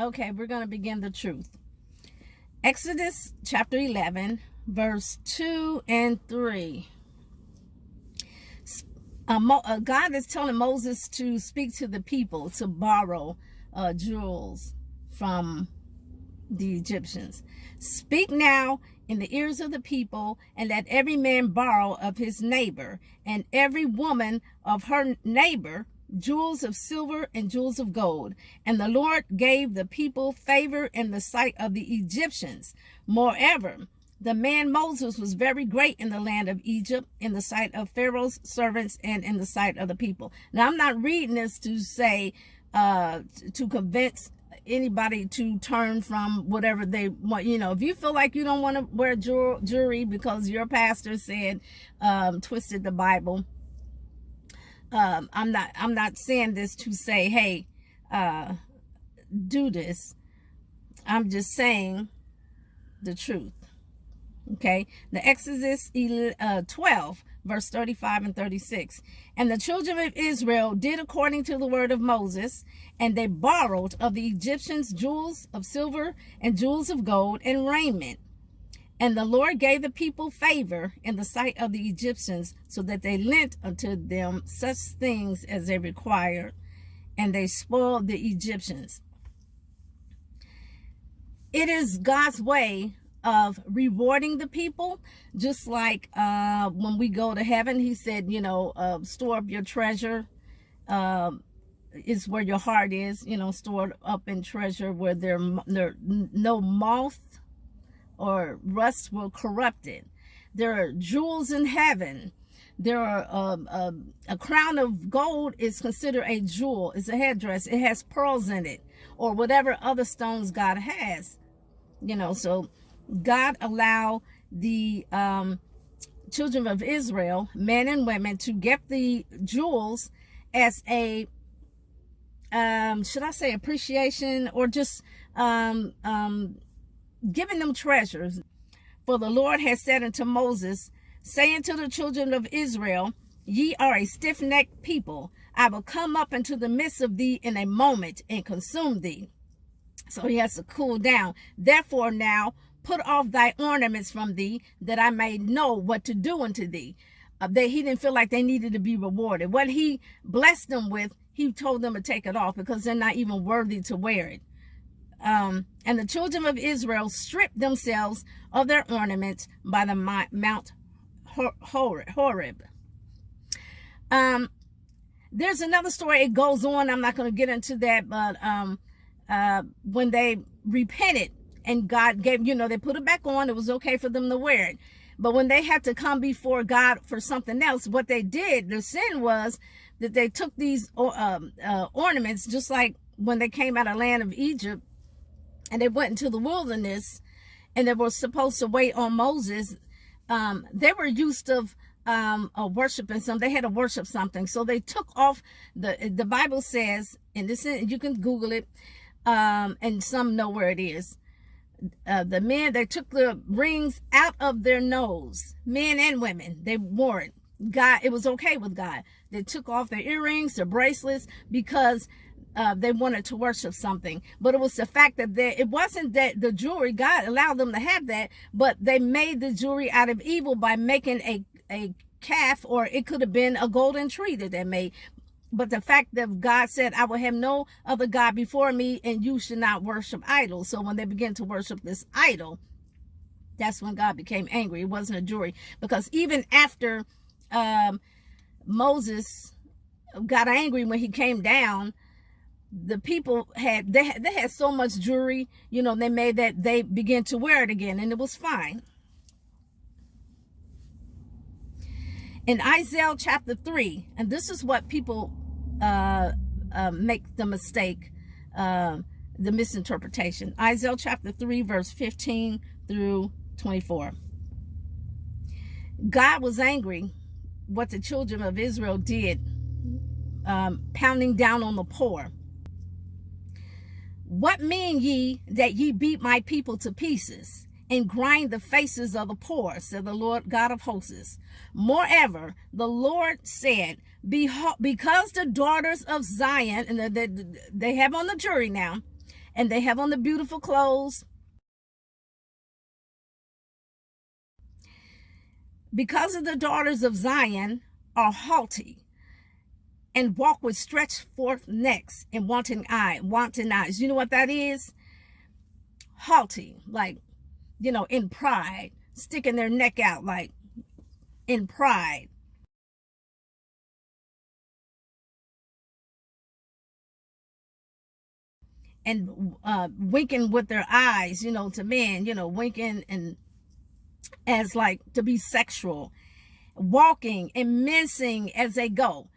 Okay, we're going to begin the truth. Exodus chapter 11, verse 2 and 3. God is telling Moses to speak to the people to borrow jewels from the Egyptians. Speak now in the ears of the people, and let every man borrow of his neighbor, and every woman of her neighbor, jewels of silver and jewels of gold. And the Lord gave the people favor in the sight of the Egyptians. Moreover, the man Moses was very great in the land of Egypt, in the sight of Pharaoh's servants, and in the sight of the people. Now, I'm not reading this to say, to convince anybody to turn from whatever they want. If you feel like you don't want to wear jewelry because your pastor said, twisted the Bible, I'm not saying this to say, hey, do this. I'm just saying the truth. Okay, the Exodus 12, verse 35 and 36. And the children of Israel did according to the word of Moses, and they borrowed of the Egyptians jewels of silver and jewels of gold and raiment. And the Lord gave the people favor in the sight of the Egyptians, so that they lent unto them such things as they required, and they spoiled the Egyptians. It is God's way of rewarding the people, just like when we go to heaven. He said, store up your treasure is where your heart is, stored up in treasure where there no moth or rust will corrupt it. There are jewels in heaven. There are a crown of gold is considered a jewel. It's a headdress. It has pearls in it, or whatever other stones God has. So God allowed the children of Israel, men and women, to get the jewels as a, should I say, appreciation, or just giving them treasures. For the Lord has said unto Moses, saying to the children of Israel, ye are a stiff-necked people. I will come up into the midst of thee in a moment and consume thee. So he has to cool down. Therefore now put off thy ornaments from thee, that I may know what to do unto thee. He didn't feel like they needed to be rewarded. What he blessed them with, he told them to take it off, because they're not even worthy to wear it. And the children of Israel stripped themselves of their ornaments by the Mount Horeb. There's another story. It goes on. I'm not going to get into that, but when they repented and God gave, they put it back on, it was okay for them to wear it. But when they had to come before God for something else, what they did, their sin was that they took these ornaments, just like when they came out of the land of Egypt, and they went into the wilderness, and they were supposed to wait on Moses. They were used to worshiping something. They had to worship something. So they took off, the Bible says, and this, you can Google it, and some know where it is. The men, they took the rings out of their nose, men and women. They wore it. God, it was okay with God. They took off their earrings, their bracelets, because they wanted to worship something. But it was the fact that it wasn't that the jewelry, God allowed them to have that, but they made the jewelry out of evil by making a calf, or it could have been a golden tree that they made. But the fact that God said, I will have no other God before me, and you should not worship idols. So when they began to worship this idol, that's when God became angry. It wasn't a jewelry, because even after Moses got angry when he came down, the people had so much jewelry, they made that they began to wear it again, and it was fine. In Isaiah chapter 3, and this is what people make the mistake, the misinterpretation. Isaiah chapter 3, verse 15 through 24. God was angry what the children of Israel did, pounding down on the poor. What mean ye that ye beat my people to pieces, and grind the faces of the poor, said the Lord God of hosts? Moreover, the Lord said, behold, because the daughters of Zion, and they have on the jury now, And they have on the beautiful clothes. Because of the daughters of Zion are haughty, and walk with stretched forth necks and wanton eyes. You know what that is? Haughty, like, in pride, sticking their neck out, like in pride. And winking with their eyes, to men, winking and as like to be sexual, walking and mincing as they go.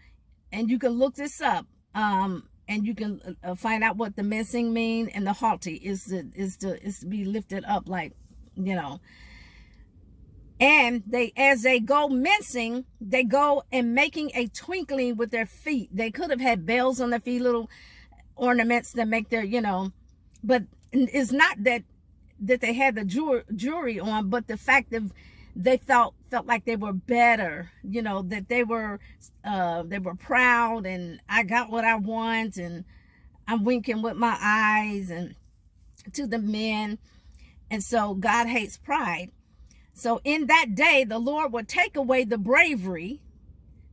And you can look this up, and you can find out what the mincing mean. And the haughty is to be lifted up, like, And as they go mincing, they go and making a twinkling with their feet. They could have had bells on their feet, little ornaments that make their, but it's not that they had the jewelry on, but the fact that they felt like they were better, that they were proud, and I got what I want, and I'm winking with my eyes and to the men. And so God hates pride. So in that day, the Lord will take away the bravery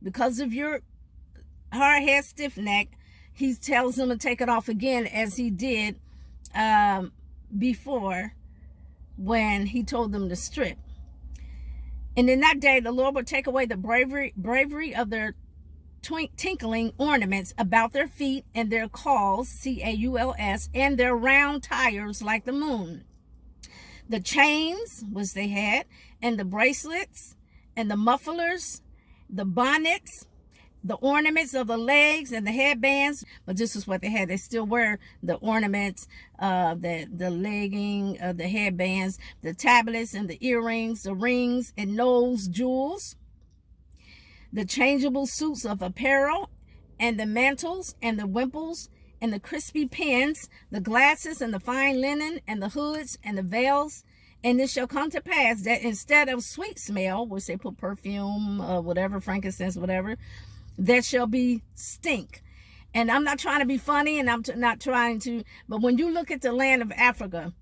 because of your hard head, stiff neck. He tells them to take it off again, as he did before when he told them to strip. And in that day, the Lord will take away the bravery of their tinkling ornaments about their feet, and their cauls, C-A-U-L-S, and their round tires like the moon. The chains, which they had, and the bracelets, and the mufflers, the bonnets, the ornaments of the legs, and the headbands. But this is what they had. They still wear the ornaments, the legging, the headbands, the tablets, and the earrings, the rings, and nose jewels, the changeable suits of apparel, and the mantles, and the wimples, and the crispy pins, the glasses, and the fine linen, and the hoods, and the veils. And it shall come to pass that instead of sweet smell, which they put perfume, whatever, frankincense, whatever, there shall be stink. And I'm not trying to be funny, and I'm not trying to, but when you look at the land of Africa,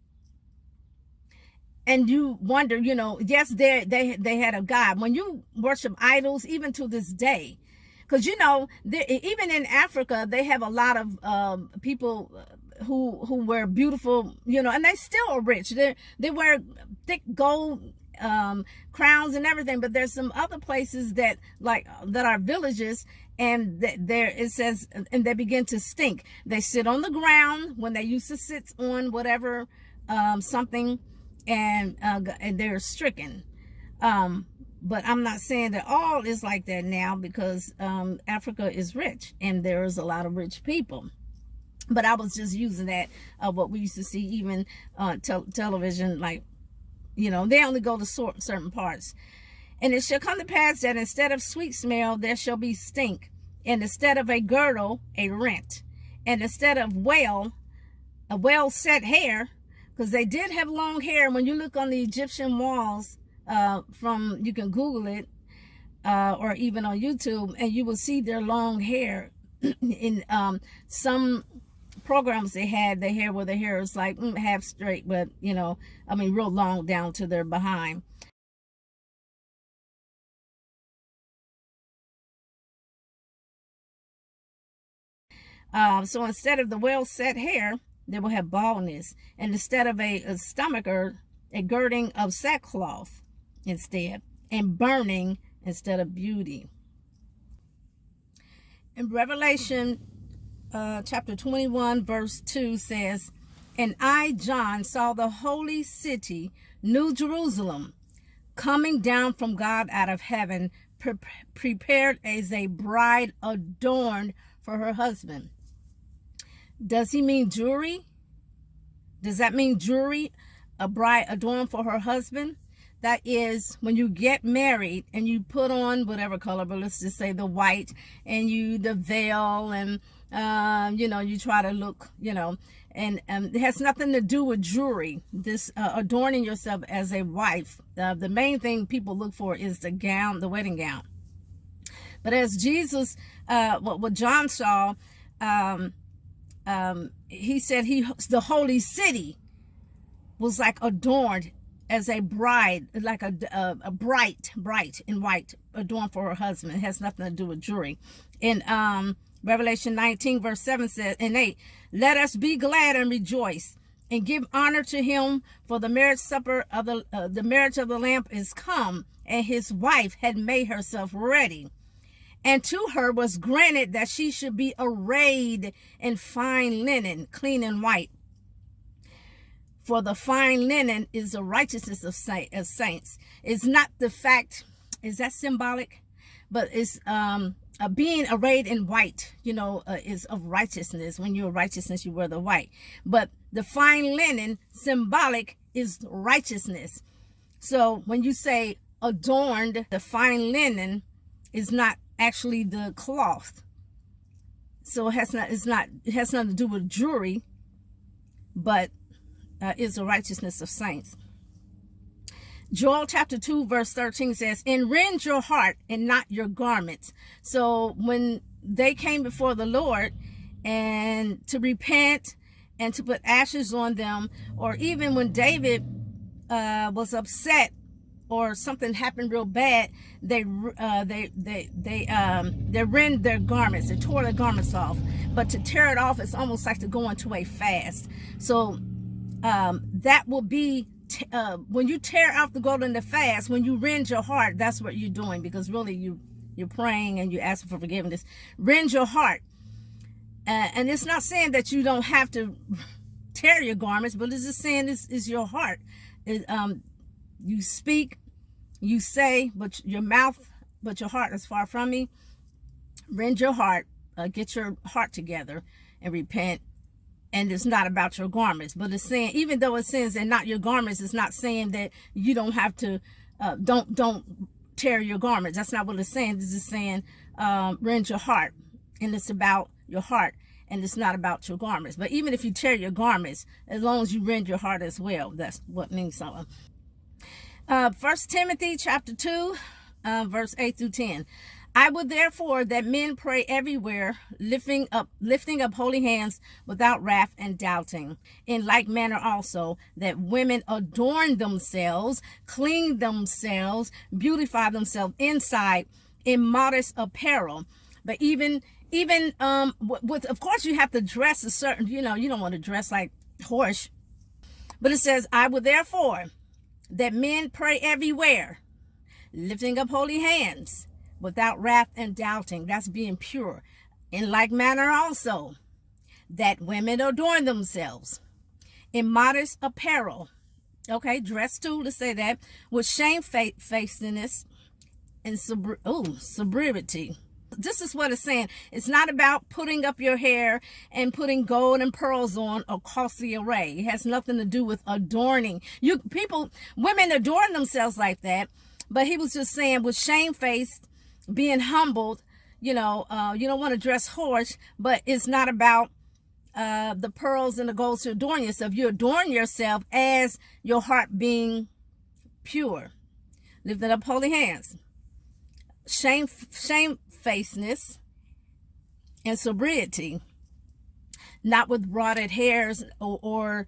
and you wonder, yes, they had a God. When you worship idols, even to this day, because even in Africa, they have a lot of people who wear beautiful, and they still are rich. They wear thick gold crowns and everything. But there's some other places that are villages, and it says, and they begin to stink. They sit on the ground when they used to sit on whatever something, and they're stricken. But I'm not saying that all is like that now, because Africa is rich and there's a lot of rich people. But I was just using that, what we used to see even television, like, they only go to certain parts. And it shall come to pass that instead of sweet smell, there shall be stink. And instead of a girdle, a rent. And instead of a well-set hair, because they did have long hair. When you look on the Egyptian walls, you can Google it, or even on YouTube, and you will see their long hair. In some programs they had their hair where the hair is like half straight, but real long down to their behind. So instead of the well-set hair, they will have baldness, and instead of a stomacher, a girding of sackcloth instead, and burning instead of beauty. In Revelation chapter 21 verse 2 says, and I, John, saw the holy city, New Jerusalem, coming down from God out of heaven, prepared as a bride adorned for her husband. Does he mean jewelry? Does that mean jewelry? A bride adorned for her husband? That is, when you get married and you put on whatever color, but let's just say the white, and the veil, and you try to look, and it has nothing to do with jewelry. This adorning yourself as a wife. The main thing people look for is the gown, the wedding gown. But as Jesus, what John saw, he said the holy city was like adorned as a bride, like a bright in white, adorned for her husband. It has nothing to do with jewelry. In Revelation 19 verse 7 says, and 8, let us be glad and rejoice and give honor to him, for the marriage supper of the marriage of the Lamb is come, and his wife had made herself ready. And to her was granted that she should be arrayed in fine linen, clean and white. For the fine linen is the righteousness of saints. It's not the fact, is that symbolic? But it's being arrayed in white, is of righteousness. When you're righteousness, you wear the white. But the fine linen, symbolic, is righteousness. So when you say adorned, the fine linen is not actually the cloth. So it has nothing to do with jewelry, but is the righteousness of saints. Joel chapter 2 verse 13 says, and rend your heart and not your garments. So when they came before the Lord and to repent and to put ashes on them, or even when David was upset or something happened real bad, they rend their garments. They tore their garments off. But to tear it off, it's almost like to go into a fast. So that will be when you tear out the gold in the fast, when you rend your heart, that's what you're doing, because really you're praying and you're asking for forgiveness. Rend your heart. And it's not saying that you don't have to tear your garments, but it's just saying this is your heart. You speak, you say, but your heart is far from me. Rend your heart, get your heart together and repent. And it's not about your garments, but it's saying, even though it says they're not your garments, it's not saying that you don't have to, don't tear your garments. That's not what it's saying. It's just saying, rend your heart. And it's about your heart, and it's not about your garments. But even if you tear your garments, as long as you rend your heart as well, that's what means something. 1 Timothy chapter 2, verse 8 through 10. I would therefore that men pray everywhere, lifting up holy hands without wrath and doubting. In like manner also, that women adorn themselves, clean themselves, beautify themselves inside in modest apparel. But even with, of course, you have to dress a certain, you don't want to dress like horse. But it says, I would therefore that men pray everywhere, lifting up holy hands, without wrath and doubting. That's being pure. In like manner also, that women adorn themselves in modest apparel. Okay, dress too, to say that, with shamefacedness and sobriety. This is what it's saying. It's not about putting up your hair and putting gold and pearls on or costly array. It has nothing to do with adorning. Women adorn themselves like that, but he was just saying with shamefaced, being humbled, you don't want to dress horse, but it's not about the pearls and the gold to adorn yourself. You adorn yourself as your heart being pure, lifting up holy hands, shamefacedness and sobriety, not with rotted hairs or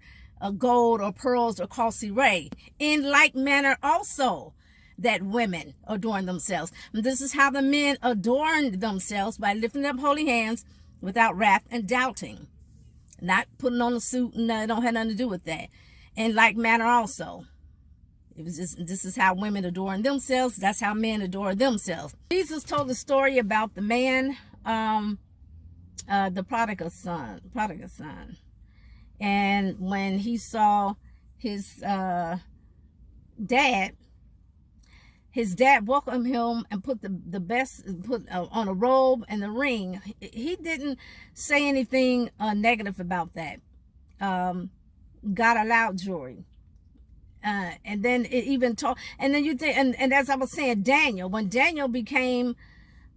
gold or pearls or costly array. In like manner also, that women adorn themselves. And this is how the men adorn themselves, by lifting up holy hands without wrath and doubting. Not putting on a suit, and it don't have nothing to do with that. In like manner also. This is how women adorn themselves. That's how men adorn themselves. Jesus told a story about the man, the prodigal son. And when he saw his dad, his dad welcomed him and put the best, on a robe and the ring. He didn't say anything negative about that. God allowed jewelry. And then it even taught, and then you think, and as I was saying, Daniel, when Daniel became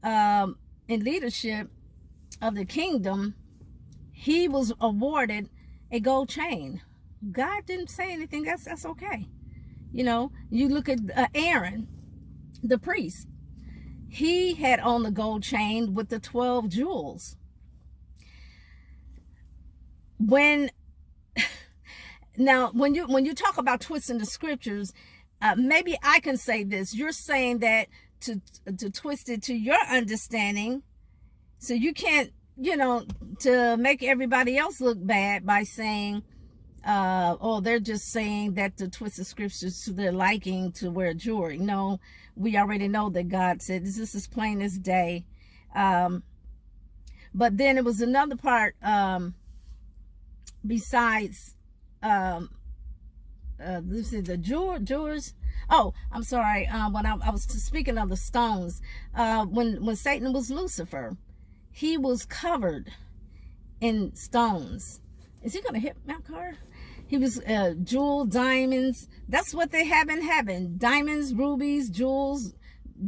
in leadership of the kingdom, he was awarded a gold chain. God didn't say anything. That's okay. You look at Aaron, the priest. He had on the gold chain with the 12 jewels. when now when you talk about twisting the scriptures, maybe I can say this. You're saying that to twist it to your understanding, so you can't, to make everybody else look bad by saying, oh, they're just saying that to twist the scriptures to their liking to wear jewelry. No, we already know that God said this is plain as day. But then it was another part, besides this is the jewelers. Oh, I'm sorry. When I was speaking of the stones, when Satan was Lucifer, he was covered in stones. Is he gonna hit my car? He was jewel, diamonds. That's what they have in heaven: diamonds, rubies, jewels,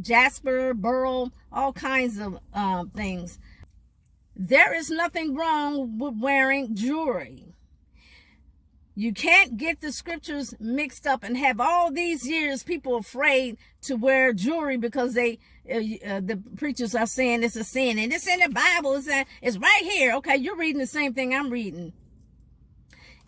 jasper, beryl, all kinds of things. There is nothing wrong with wearing jewelry. You can't get the scriptures mixed up and have all these years people afraid to wear jewelry because the preachers are saying it's a sin, and it's in the Bible. It's right here. Okay, you're reading the same thing I'm reading,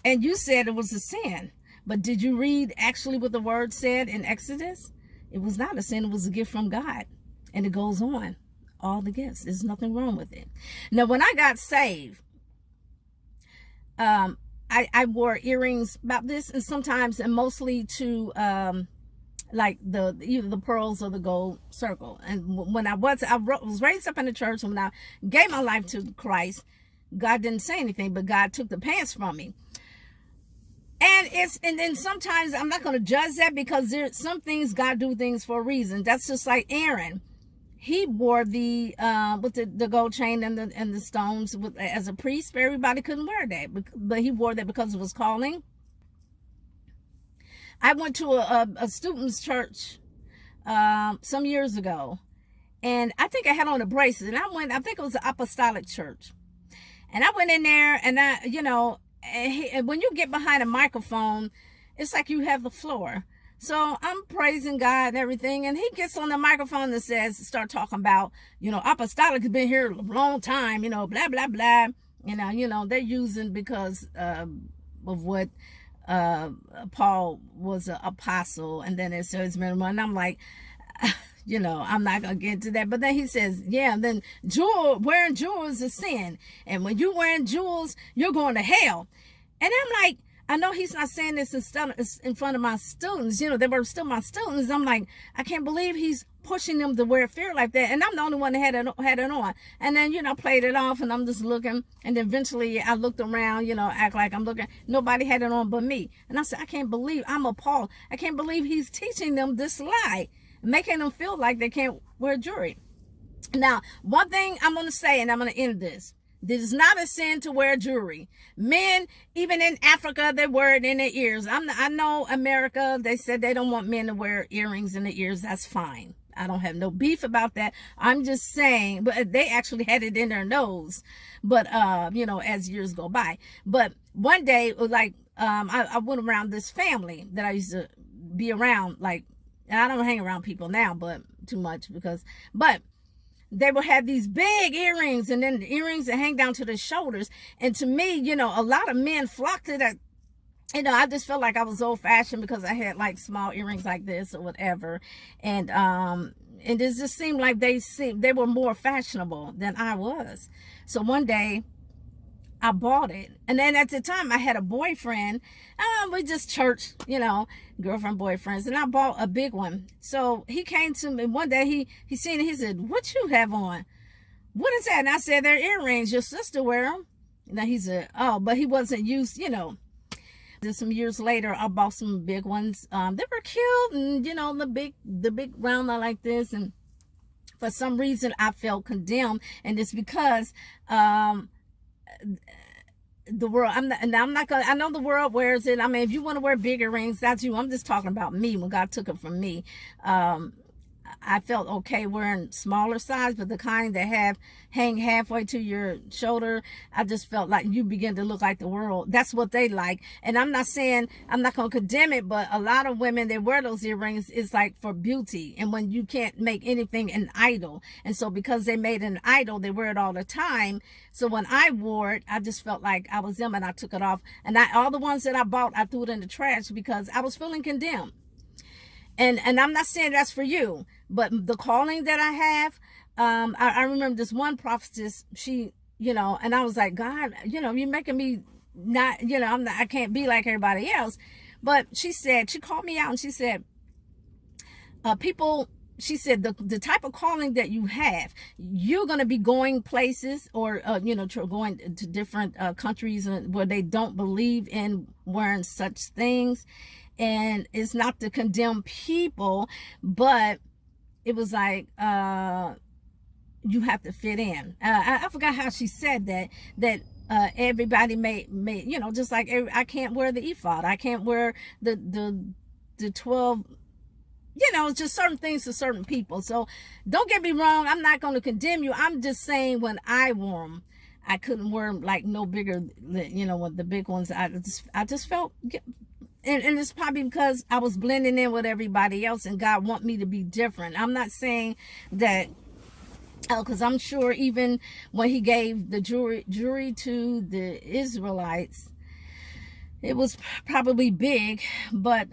and you said it was a sin. But did you read actually what the word said in Exodus? It was not a sin. It was a gift from God, and it goes on. All the gifts. There's nothing wrong with it. Now, when I got saved, I wore earrings about this, and sometimes, and mostly to like either the pearls or the gold circle. And when I was raised up in the church, and when I gave my life to Christ, God didn't say anything, but God took the pants from me. And then sometimes I'm not going to judge that, because there's some things, God do things for a reason. That's just like Aaron. He wore the with the gold chain and the stones as a priest. Everybody couldn't wear that, but he wore that because of his calling. I went to a student's church some years ago, and I think I had on a bracelet. And I think it was an Apostolic church, and I went in there, and and when you get behind a microphone, it's like you have the floor. So I'm praising God and everything, and he gets on the microphone and start talking about, Apostolic has been here a long time, blah, blah, blah. They're using because of what Paul was an apostle, and then it says, and I'm like, I'm not going to get into that. But then he says, yeah, and then wearing jewels is sin. And when you're wearing jewels, you're going to hell. And I'm like, I know he's not saying this in front of my students. They were still my students. I'm like, I can't believe he's pushing them to wear fear like that. And I'm the only one that had it on. And then, I played it off, and I'm just looking. And then eventually I looked around, act like I'm looking. Nobody had it on but me. And I said, I can't believe I'm appalled. I can't believe he's teaching them this lie, making them feel like they can't wear jewelry. Now, one thing I'm going to say, and I'm going to end this. This is not a sin to wear jewelry. Men, even in Africa, they wear it in their ears. I know America, they said they don't want men to wear earrings in their ears. That's fine. I don't have no beef about that. I'm just saying, but they actually had it in their nose. But, as years go by. But one day, it was like, I went around this family that I used to be around. Like, and I don't hang around people now, but too much but they will have these big earrings, and then the earrings that hang down to the shoulders. And to me, a lot of men flocked to that. I just felt like I was old fashioned because I had like small earrings like this or whatever. And it just seemed like they were more fashionable than I was. So one day I bought it. And then at the time I had a boyfriend. We just church, girlfriend, boyfriends. And I bought a big one. So he came to me one day. He seen it. He said, "What you have on? What is that?" And I said, "They're earrings. Your sister wear them." And then he said, "Oh," but he wasn't used, Then some years later, I bought some big ones. They were cute, and the big round like this. And for some reason, I felt condemned, and it's because the world, I'm not gonna, I know the world wears it. I mean, if you want to wear bigger rings, that's you. I'm just talking about me when God took it from me. I felt okay wearing smaller size, but the kind that hang halfway to your shoulder, I just felt like you begin to look like the world. That's what they like. And I'm not saying, I'm not going to condemn it, but a lot of women, they wear those earrings, it's like for beauty. And when you can't make anything an idol. And so because they made an idol, they wear it all the time. So when I wore it, I just felt like I was them, and I took it off. And all the ones that I bought, I threw it in the trash because I was feeling condemned. And I'm not saying that's for you, but the calling that I have, I remember this one prophetess, she, and I was like, God, you're making me not, I can't be like everybody else. But she called me out and she said, she said, the type of calling that you have, you're going to be going places or, going to different countries where they don't believe in wearing such things. And it's not to condemn people, but it was like, you have to fit in. I forgot how she said that everybody may, just like I can't wear the ephod. I can't wear the 12, just certain things to certain people. So don't get me wrong. I'm not going to condemn you. I'm just saying when I wore them, I couldn't wear them like no bigger, with the big ones. I just felt, and it's probably because I was blending in with everybody else and God want me to be different. I'm not saying that, because I'm sure even when he gave the jury to the Israelites, it was probably big, but,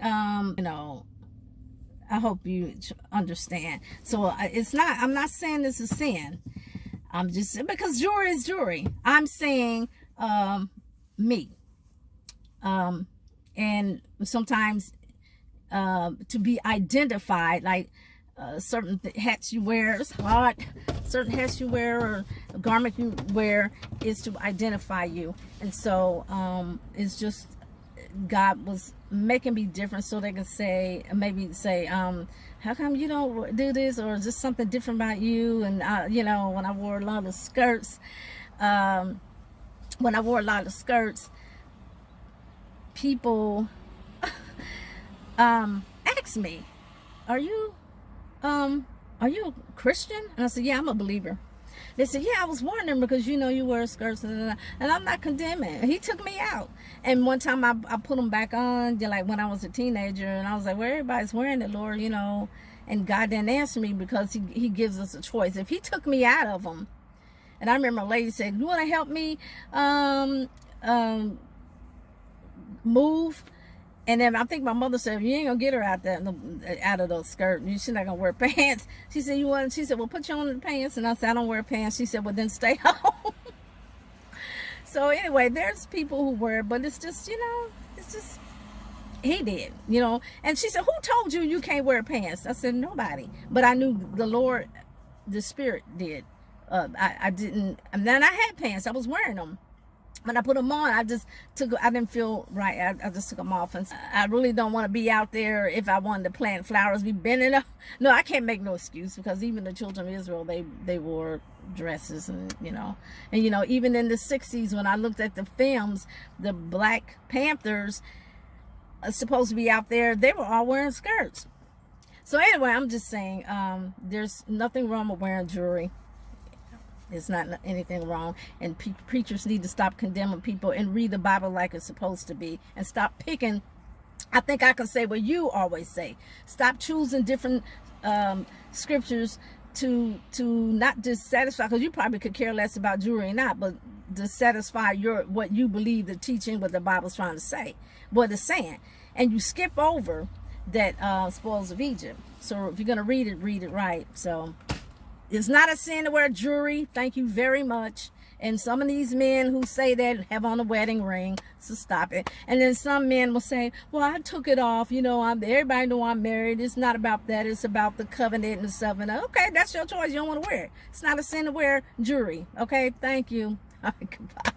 I hope you understand. So I'm not saying this is sin. I'm just, because jury is jury. I'm saying, me. And sometimes to be identified, like certain hats you wear, it's hard. Certain hats you wear or a garment you wear is to identify you. And so it's just God was making me different so they can say, maybe say, how come you don't do this, or just something different about you? And when I wore a lot of skirts, people asked me, are you a Christian? And I said, yeah, I'm a believer. They said, yeah, I was wondering because you wear skirts, and I'm not condemning. He took me out, and one time I put them back on, like when I was a teenager, and I was like, well, everybody's wearing it, Lord, and God didn't answer me because he gives us a choice. If he took me out of them, and I remember a lady said, you want to help me move? And then I think my mother said, you ain't gonna get her out of those skirts. She's not gonna wear pants. She said, she said, well, put you on the pants. And I said, I don't wear pants. She said, well, then stay home. So anyway, there's people who wear it, but it's just, it's just, he did, And she said, who told you can't wear pants? I said, nobody. But I knew the Lord, the Spirit did. I didn't, and then I had pants. I was wearing them. When I put them on, I didn't feel right. I just took them off. And I really don't want to be out there. If I wanted to plant flowers, be bending up. No, I can't make no excuse, because even the children of Israel, they wore dresses, and even in the 60s, when I looked at the films, the Black Panthers are supposed to be out there, they were all wearing skirts. So anyway, I'm just saying, there's nothing wrong with wearing jewelry. It's not anything wrong, and preachers need to stop condemning people and read the Bible like it's supposed to be, and stop picking. I think I can say what you always say. Stop choosing different scriptures to not just satisfy, because you probably could care less about jewelry or not, but to satisfy what you believe the teaching, what the Bible's trying to say, what it's saying, and you skip over that spoils of Egypt. So if you're gonna read it right. So it's not a sin to wear jewelry. Thank you very much. And some of these men who say that have on a wedding ring, so stop it. And then some men will say, well, I took it off. Everybody know I'm married. It's not about that. It's about the covenant and stuff. And okay, that's your choice. You don't want to wear it. It's not a sin to wear jewelry. Okay, thank you. All right, goodbye.